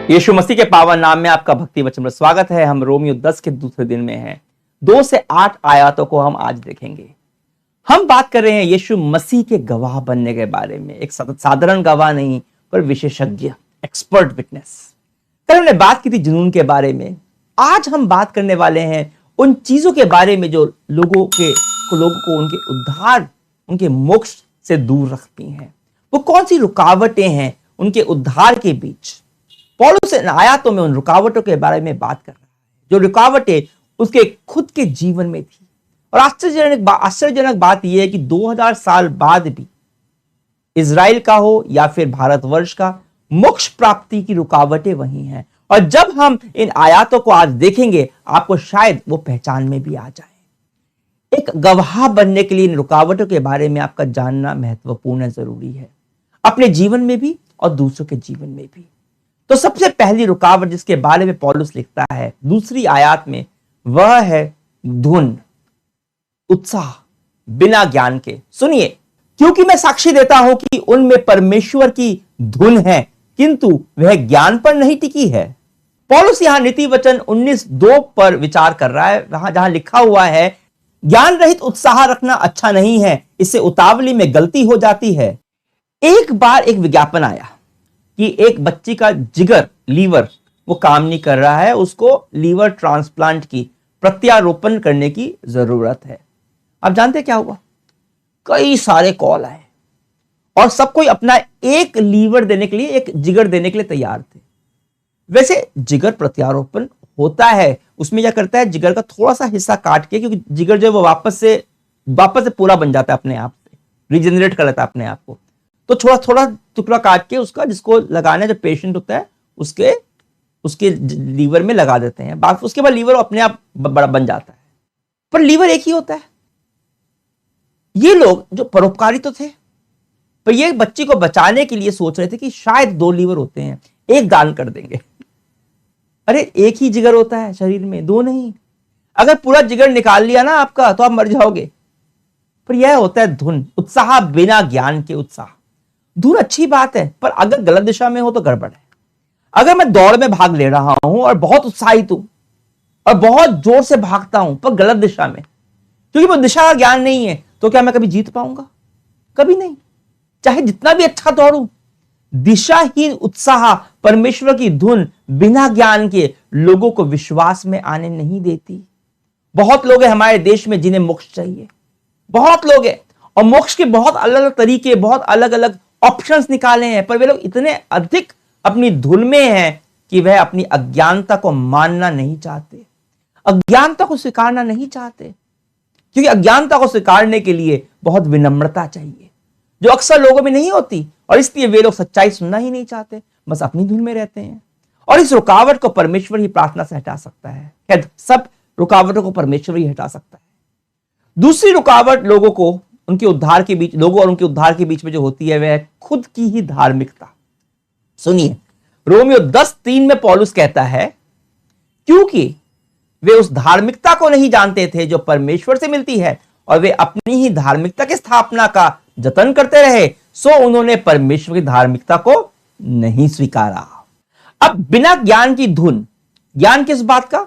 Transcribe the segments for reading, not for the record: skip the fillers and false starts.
यीशु मसीह के पावन नाम में आपका भक्ति वचन में स्वागत है। हम रोमियो 10 के दूसरे दिन में हैं। 2 से 8 आयतों को हम आज देखेंगे। हम बात कर रहे हैं यीशु मसीह के गवाह बनने के बारे में। एक साधारण गवाह नहीं, पर विशेषज्ञ, एक्सपर्ट विटनेस। कल हमने बात की थी जुनून के बारे में। आज हम बात करने वाले हैं उन चीजों के बारे में जो लोगों को उनके उद्धार, उनके मोक्ष से दूर रखती हैं। वो कौन सी रुकावटें हैं उनके उद्धार के बीच। पौलुस इन आयतों में उन रुकावटों के बारे में बात कर रहा है जो रुकावटें उसके खुद के जीवन में थी। और आश्चर्यजनक बात यह है कि 2000 साल बाद भी इजराइल का हो या फिर भारतवर्ष का, मोक्ष प्राप्ति की रुकावटें वही हैं। और जब हम इन आयतों को आज देखेंगे, आपको शायद वो पहचान में भी आ जाए। एक गवाह बनने के लिए इन रुकावटों के बारे में आपका जानना महत्वपूर्ण, जरूरी है, अपने जीवन में भी और दूसरों के जीवन में भी। तो सबसे पहली रुकावट जिसके बारे में पौलुस लिखता है दूसरी आयत में, वह है धुन, उत्साह, बिना ज्ञान के। सुनिए, क्योंकि मैं साक्षी देता हूं कि उनमें परमेश्वर की धुन है, किंतु वह ज्ञान पर नहीं टिकी है। पौलुस यहां नीति वचन 19:2 पर विचार कर रहा है, वहां जहां लिखा हुआ है, ज्ञान रहित उत्साह रखना अच्छा नहीं है, इससे उतावली में गलती हो जाती है। एक बार एक विज्ञापन आया कि एक बच्ची का जिगर, लीवर, वो काम नहीं कर रहा है, उसको लीवर ट्रांसप्लांट की, प्रत्यारोपण करने की जरूरत है। आप जानते क्या हुआ? कई सारे कॉल आए और सब कोई अपना एक लीवर देने के लिए, एक जिगर देने के लिए तैयार थे। वैसे जिगर प्रत्यारोपण होता है, उसमें क्या करता है, जिगर का थोड़ा सा हिस्सा काट के, क्योंकि जिगर जो है वो वापस से पूरा बन जाता है, अपने आप से रिजेनरेट कर लेता है अपने आप को। तो थोड़ा थोड़ा टुकड़ा काट के उसका, जिसको लगाना जो पेशेंट होता है, उसके लीवर में लगा देते हैं। उसके बाद लीवर अपने आप बड़ा बन जाता है। पर लीवर एक ही होता है। ये लोग जो परोपकारी तो थे, पर ये बच्ची को बचाने के लिए सोच रहे थे कि शायद 2 लीवर होते हैं, एक दान कर देंगे। अरे एक ही जिगर होता है शरीर में, 2 नहीं। अगर पूरा जिगर निकाल लिया ना आपका, तो आप मर जाओगे। पर यह होता है धुन, उत्साह बिना ज्ञान के उत्साह। धुन अच्छी बात है, पर अगर गलत दिशा में हो तो गड़बड़ है। अगर मैं दौड़ में भाग ले रहा हूं और बहुत उत्साहित हूं और बहुत जोर से भागता हूं, पर गलत दिशा में, क्योंकि वो दिशा का ज्ञान नहीं है, तो क्या मैं कभी जीत पाऊंगा? कभी नहीं। चाहे जितना भी अच्छा दौड़ूं, दिशाहीन उत्साह, परमेश्वर की धुन बिना ज्ञान के लोगों को विश्वास में आने नहीं देती। बहुत लोग हैं हमारे देश में जिन्हें मोक्ष चाहिए, बहुत लोग हैं, और मोक्ष के बहुत अलग अलग तरीके, बहुत अलग अलग ऑप्शंस निकाले हैं, पर वे लोग इतने अधिक अपनी धुन में हैं कि वह अपनी अज्ञानता को मानना नहीं चाहते, अज्ञानता को स्वीकारना नहीं चाहते। क्योंकि अज्ञानता को स्वीकारने के लिए बहुत विनम्रता चाहिए, जो अक्सर लोगों में नहीं होती, और इसलिए वे लोग सच्चाई सुनना ही नहीं चाहते, बस अपनी धुन में रहते हैं। और इस रुकावट को परमेश्वर ही प्रार्थना से हटा सकता है। खैर, सब रुकावटों को परमेश्वर ही हटा सकता है। दूसरी रुकावट लोगों और उनके उद्धार के बीच में जो होती है, वह खुद की ही धार्मिकता। सुनिए, रोमियो 10:3 में पौलुस कहता है, क्योंकि वे उस धार्मिकता को नहीं जानते थे जो परमेश्वर से मिलती है, और वे अपनी ही धार्मिकता की स्थापना का जतन करते रहे, सो उन्होंने परमेश्वर की धार्मिकता को नहीं स्वीकारा। अब बिना ज्ञान की धुन, ज्ञान किस बात का?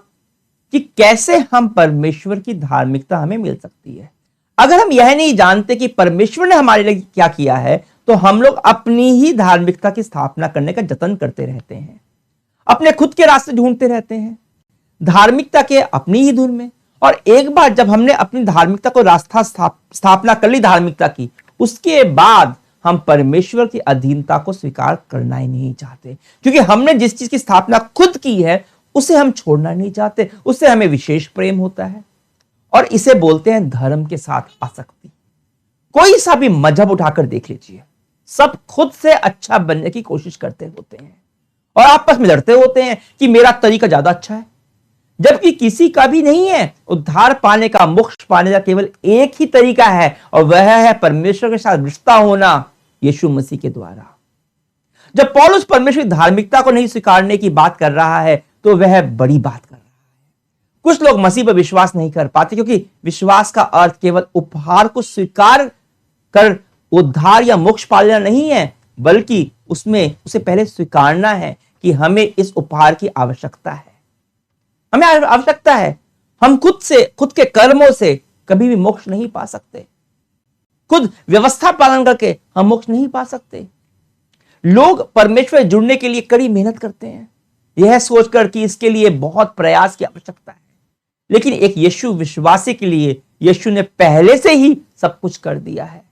कि कैसे हम परमेश्वर की धार्मिकता हमें मिल सकती है। अगर हम यह नहीं जानते कि परमेश्वर ने हमारे लिए क्या किया है, तो हम लोग अपनी ही धार्मिकता की स्थापना करने का जतन करते रहते हैं, अपने खुद के रास्ते ढूंढते रहते हैं, धार्मिकता के अपनी ही धुन में। और एक बार जब हमने अपनी धार्मिकता को रास्ता स्थापना कर ली, धार्मिकता की, उसके बाद हम परमेश्वर की अधीनता को स्वीकार करना ही नहीं चाहते, क्योंकि हमने जिस चीज की स्थापना खुद की है उसे हम छोड़ना नहीं चाहते, उससे हमें विशेष प्रेम होता है। और इसे बोलते हैं धर्म के साथ आसक्ति। कोई सा भी मजहब उठाकर देख लीजिए, सब खुद से अच्छा बनने की कोशिश करते होते हैं और आपस में लड़ते होते हैं कि मेरा तरीका ज्यादा अच्छा है, जबकि किसी का भी नहीं है। उद्धार पाने का, मोक्ष पाने का केवल एक ही तरीका है, और वह है परमेश्वर के साथ रिश्ता होना यीशु मसीह के द्वारा। जब पौलुस परमेश्वर की धार्मिकता को नहीं स्वीकारने की बात कर रहा है, तो वह बड़ी बात कर रहा है। कुछ लोग मसीह पर विश्वास नहीं कर पाते, क्योंकि विश्वास का अर्थ केवल उपहार को स्वीकार कर उद्धार या मोक्ष पा लेना नहीं है, बल्कि उसे पहले स्वीकारना है कि हमें इस उपहार की आवश्यकता है। हमें आवश्यकता है। हम खुद के कर्मों से कभी भी मोक्ष नहीं पा सकते। खुद व्यवस्था पालन करके हम मोक्ष नहीं पा सकते। लोग परमेश्वर से जुड़ने के लिए कड़ी मेहनत करते हैं, यह सोचकर कि इसके लिए बहुत प्रयास की आवश्यकता है। लेकिन एक यीशु विश्वासी के लिए यीशु ने पहले से ही सब कुछ कर दिया है,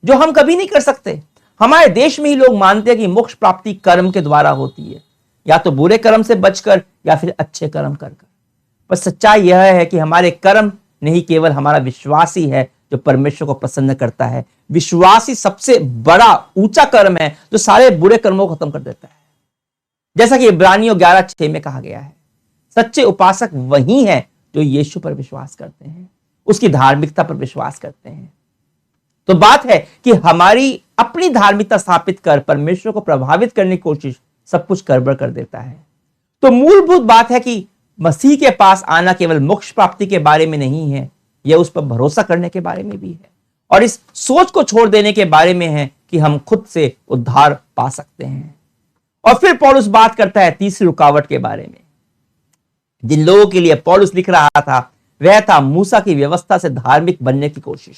जो हम कभी नहीं कर सकते। हमारे देश में ही लोग मानते हैं कि मोक्ष प्राप्ति कर्म के द्वारा होती है, या तो बुरे कर्म से बचकर या फिर अच्छे कर्म कर। पर सच्चाई यह है कि हमारे कर्म नहीं, केवल हमारा विश्वास ही है जो परमेश्वर को प्रसन्न करता है। विश्वास ही सबसे बड़ा ऊंचा कर्म है जो सारे बुरे कर्मों को खत्म कर देता है। जैसा कि इब्रानियों 11:6 में कहा गया है, सच्चे उपासक वही हैं जो यीशु पर विश्वास करते हैं, उसकी धार्मिकता पर विश्वास करते हैं। तो बात है कि हमारी अपनी धार्मिकता स्थापित कर परमेश्वर को प्रभावित करने की कोशिश सब कुछ गड़बड़ कर देता है। तो मूलभूत बात है कि मसीह के पास आना केवल मोक्ष प्राप्ति के बारे में नहीं है, यह उस पर भरोसा करने के बारे में भी है, और इस सोच को छोड़ देने के बारे में है कि हम खुद से उद्धार पा सकते हैं। और फिर पौलुस बात करता है तीसरी रुकावट के बारे में। जिन लोगों के लिए पौलुस लिख रहा था वह था मूसा की व्यवस्था से धार्मिक बनने की कोशिश।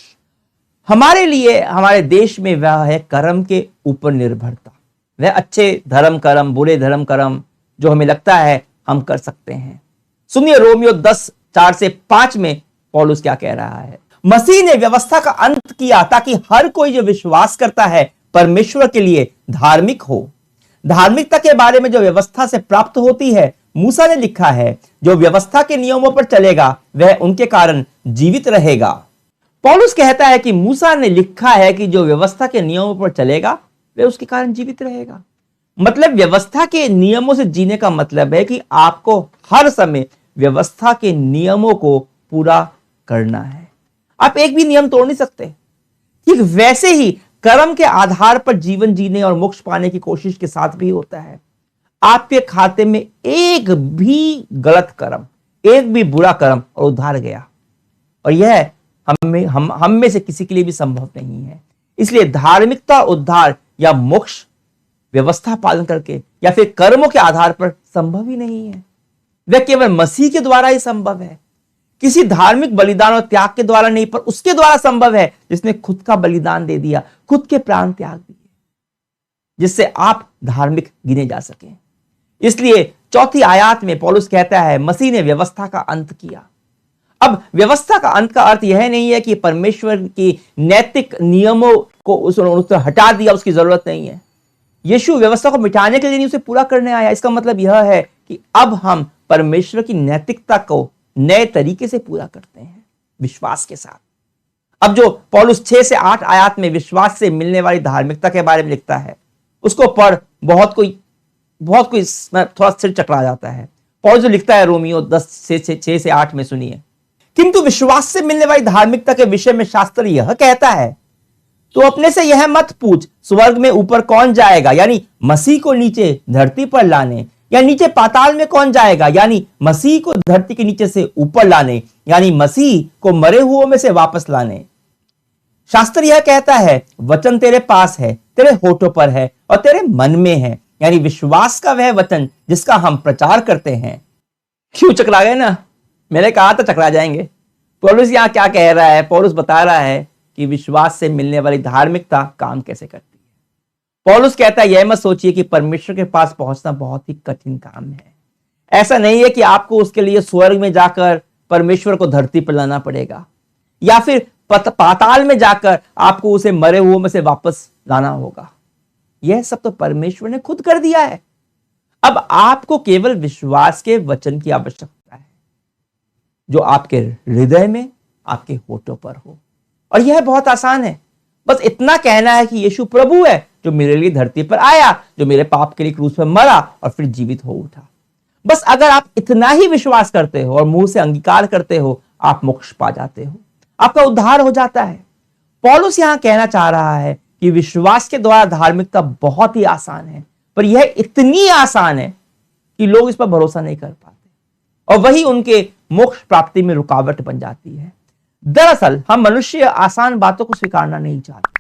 हमारे लिए हमारे देश में वह है कर्म के ऊपर निर्भरता। वह अच्छे धर्म कर्म, बुरे धर्म कर्म जो हमें लगता है हम कर सकते हैं। सुनिए रोमियो 10:4-5 में पौलुस क्या कह रहा है। मसीह ने व्यवस्था का अंत किया ताकि हर कोई जो विश्वास करता है परमेश्वर के लिए धार्मिक हो। धार्मिकता के बारे में जो व्यवस्था से प्राप्त होती है, मूसा ने लिखा है, जो व्यवस्था के नियमों पर चलेगा वह उनके कारण जीवित रहेगा। पौलुस कहता है कि मूसा ने लिखा है कि जो व्यवस्था के नियमों पर चलेगा वह उसके कारण जीवित रहेगा। मतलब व्यवस्था के नियमों से जीने का मतलब है कि आपको हर समय व्यवस्था के नियमों को पूरा करना है। आप एक भी नियम तोड़ नहीं सकते। ठीक वैसे ही कर्म के आधार पर जीवन जीने और मोक्ष पाने की कोशिश के साथ भी होता है। आपके खाते में एक भी गलत कर्म, एक भी बुरा कर्म और उद्धार गया, और यह हम में से किसी के लिए भी संभव नहीं है। इसलिए धार्मिकता उद्धार या मोक्ष व्यवस्था पालन करके या फिर कर्मों के आधार पर संभव ही नहीं है। वह केवल मसीह के द्वारा ही संभव है। किसी धार्मिक बलिदान और त्याग के द्वारा नहीं, पर उसके द्वारा संभव है जिसने खुद का बलिदान दे दिया, खुद के प्राण त्याग दिए, जिससे आप धार्मिक गिने जा सकें। इसलिए चौथी आयत में पौलुस कहता है मसीह ने व्यवस्था का अंत किया। अब व्यवस्था का अंत का अर्थ यह नहीं है कि परमेश्वर की नैतिक नियमों को उसने हटा दिया, उसकी जरूरत नहीं है। यीशु व्यवस्था को मिटाने के लिए नहीं, उसे पूरा करने आया। इसका मतलब यह है कि अब हम परमेश्वर की नैतिकता को नए तरीके से पूरा करते हैं, विश्वास के साथ। अब जो पौलुस 6-8 आयत में विश्वास से मिलने वाली धार्मिकता के बारे में लिखता है, उसको पढ़ बहुत कोई थोड़ा सिर चकरा जाता है। पौलुस जो लिखता है रोमियो 10:6-8 में, सुनिए। किंतु विश्वास से मिलने वाली धार्मिकता के विषय में शास्त्र यह कहता है, तो अपने से यह मत पूछ स्वर्ग में ऊपर कौन जाएगा, यानी मसीह को नीचे धरती पर लाने, या नीचे पाताल में कौन जाएगा, यानी मसीह को धरती के नीचे से ऊपर लाने, यानी मसीह को मरे हुओं में से वापस लाने। शास्त्र यह कहता है, वचन तेरे पास है, तेरे होठों पर है और तेरे मन में है, यानी विश्वास का वह वचन जिसका हम प्रचार करते हैं। क्यों चकरा गए ना? मैंने कहा था चकरा जाएंगे। पौलुस यहां क्या कह रहा है? पौलुस बता रहा है कि विश्वास से मिलने वाली धार्मिकता काम कैसे करती है। पौलुस कहता है यह मत सोचिए कि परमेश्वर के पास पहुंचना बहुत ही कठिन काम है। ऐसा नहीं है कि आपको उसके लिए स्वर्ग में जाकर परमेश्वर को धरती पर लाना पड़ेगा, या फिर पाताल में जाकर आपको उसे मरे हुए में से वापस लाना होगा। यह सब तो परमेश्वर ने खुद कर दिया है। अब आपको केवल विश्वास के वचन की आवश्यकता है, जो आपके हृदय में, आपके होठों पर हो। और यह बहुत आसान है। बस इतना कहना है कि यीशु प्रभु है जो मेरे लिए धरती पर आया, जो मेरे पाप के लिए क्रूस पर मरा और फिर जीवित हो उठा। बस अगर आप इतना ही विश्वास करते हो और मुंह से अंगीकार करते हो, आप मोक्ष पा जाते हो, आपका उद्धार हो जाता है। पौलुस यहां कहना चाह रहा है कि विश्वास के द्वारा धार्मिकता बहुत ही आसान है, पर यह इतनी आसान है कि लोग इस पर भरोसा नहीं कर पाते, और वही उनके मोक्ष प्राप्ति में रुकावट बन जाती है। दरअसल हम मनुष्य आसान बातों को स्वीकारना नहीं चाहते।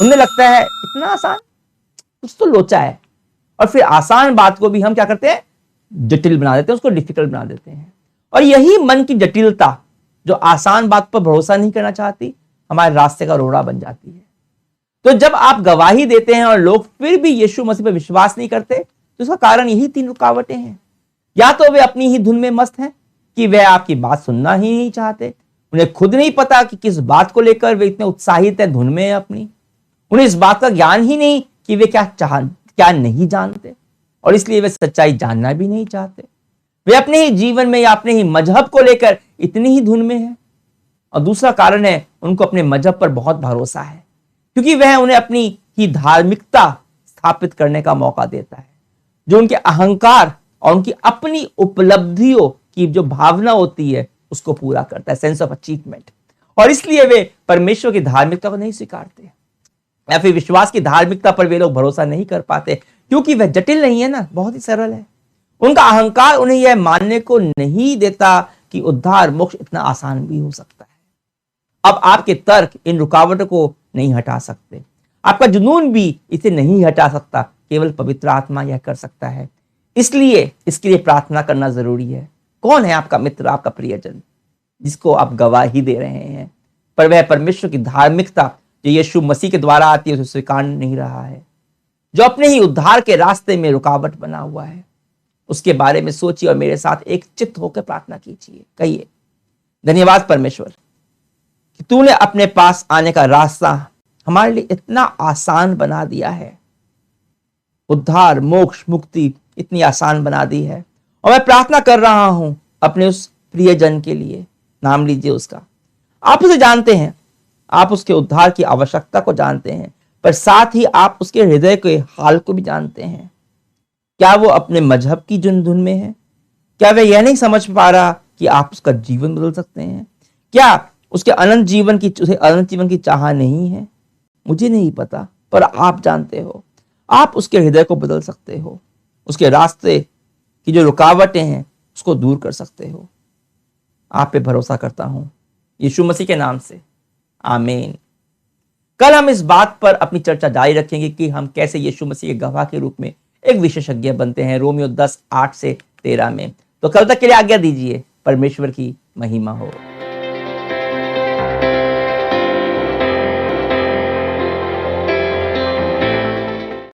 उन्हें लगता है इतना आसान, कुछ तो लोचा है। और फिर आसान बात को भी हम क्या करते हैं, जटिल बना देते हैं, उसको डिफिकल्ट बना देते हैं। और यही मन की जटिलता जो आसान बात पर भरोसा नहीं करना चाहती, हमारे रास्ते का रोड़ा बन जाती है। तो जब आप गवाही देते हैं और लोग फिर भी यीशु मसीह पर विश्वास नहीं करते, तो इसका कारण यही 3 रुकावटें हैं। या तो वे अपनी ही धुन में मस्त हैं कि वे आपकी बात सुनना ही नहीं चाहते, उन्हें खुद नहीं पता कि किस बात को लेकर वे इतने उत्साहित हैं, धुन में है अपनी, उन्हें इस बात का ज्ञान ही नहीं कि वे क्या नहीं जानते, और इसलिए वे सच्चाई जानना भी नहीं चाहते। वे अपने ही जीवन में या अपने ही मजहब को लेकर इतनी ही धुन में है। और दूसरा कारण है, उनको अपने मजहब पर बहुत भरोसा है, क्योंकि वह उन्हें अपनी ही धार्मिकता स्थापित करने का मौका देता है, जो उनके अहंकार और उनकी अपनी उपलब्धियों की जो भावना होती है उसको पूरा करता है, सेंस ऑफ अचीवमेंट। और इसलिए वे परमेश्वर की धार्मिकता को नहीं स्वीकारते, या फिर विश्वास की धार्मिकता पर वे लोग भरोसा नहीं कर पाते, क्योंकि वह जटिल नहीं है ना, बहुत ही सरल है। उनका अहंकार उन्हें यह मानने को नहीं देता कि उद्धार मोक्ष इतना आसान भी हो सकता है। अब आपके तर्क इन रुकावटों को नहीं हटा सकते, आपका जुनून भी इसे नहीं हटा सकता, केवल पवित्र आत्मा यह कर सकता है। इसलिए इसके लिए प्रार्थना करना जरूरी है। कौन है आपका मित्र, आपका प्रियजन, जिसको आप गवाही दे रहे हैं, पर वह परमेश्वर की धार्मिकता जो यीशु मसीह के द्वारा आती है उसे स्वीकार नहीं रहा है, जो अपने ही उद्धार के रास्ते में रुकावट बना हुआ है? उसके बारे में सोचिए और मेरे साथ एक चित्त होकर प्रार्थना कीजिए। कहिए, धन्यवाद परमेश्वर कि तूने अपने पास आने का रास्ता हमारे लिए इतना आसान बना दिया है, उद्धार मोक्ष मुक्ति इतनी आसान बना दी है। और मैं प्रार्थना कर रहा हूं अपने उस प्रियजन के लिए, नाम लीजिए उसका, आप उसे जानते हैं, आप उसके उद्धार की आवश्यकता को जानते हैं, पर साथ ही आप उसके हृदय के हाल को भी जानते हैं। क्या वो अपने मजहब की धुन में है? क्या वह यह नहीं समझ पा रहा कि आप उसका जीवन बदल सकते हैं? क्या उसे अनंत जीवन की चाह नहीं है? मुझे नहीं पता, पर आप जानते हो। आप उसके हृदय को बदल सकते हो, उसके रास्ते की जो रुकावटें हैं उसको दूर कर सकते हो। आप पे भरोसा करता हूं यीशु मसीह के नाम से, आमीन। कल हम इस बात पर अपनी चर्चा जारी रखेंगे कि हम कैसे यीशु मसीह के गवाह के रूप में एक विशेषज्ञ बनते हैं, रोमियो 10:8 से 13 में। तो कल तक के लिए आज्ञा दीजिए। परमेश्वर की महिमा हो।